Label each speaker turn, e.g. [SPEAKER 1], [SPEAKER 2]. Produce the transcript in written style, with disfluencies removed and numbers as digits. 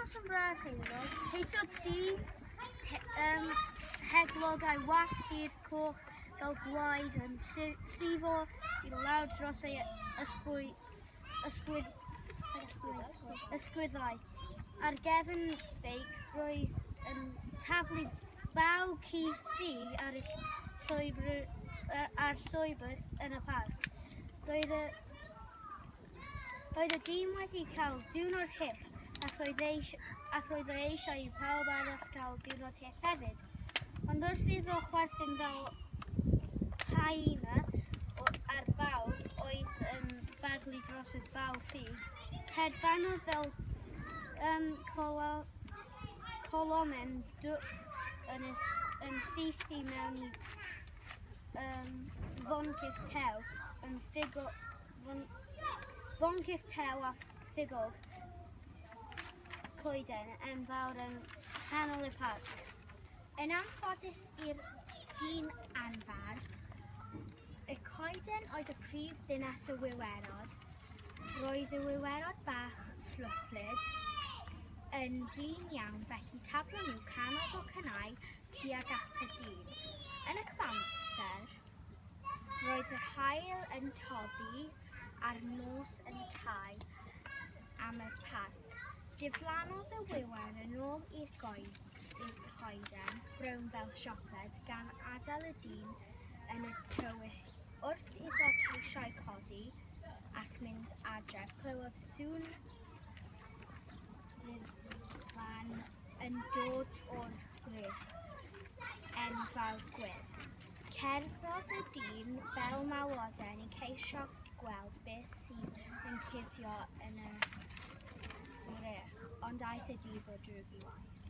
[SPEAKER 1] nos yn braf heulog, teithiodd dyn heglog a'i wallt hir coch fel gwaed yn llifo i lawr dros ei ysgwyddau. Ar gefn beic roedd yn taflu baw ci ffi ar llwybr yn y parc. Roedd y dyn wedi cael diwrnod hyll ac roedd e eisiau i pawb arall cael diwrnod hyll hefyd. Ond wrth iddo chwerthin fel haena ar bawb oedd yn baglu dros y baw ffi, hedfanodd fel colomen dwc yn syth i mewn i foncys tew a ffigog coeden enfawr yn canol y parc.
[SPEAKER 2] Yn anffodus i'r dyn anfarth, y coeden oedd y prif ddinas y wiwerod. Roedd y wiwerod bach fflwfflyd yn flin iawn, felly taflon nhw canoedd o cynnau tuag at y dyn. Yn y cyfamser, roedd yr haul yn toddi a'r nos yn cau am y parc. Diflannodd y wiwer yn ôl i'r coeden, brown fel siocled, gan adael y dyn yn y tywyll. Wrth iddo ceisiau codi ac mynd adref, clywodd sŵn ryddfan yn dod o'r gwyrdd enfawr gwyrdd. Cerddodd y dyn fel mawoden i ceisio gweld beth sydd yn cuddio yn y gwrych, ond aeth y dyn o drwg i waith.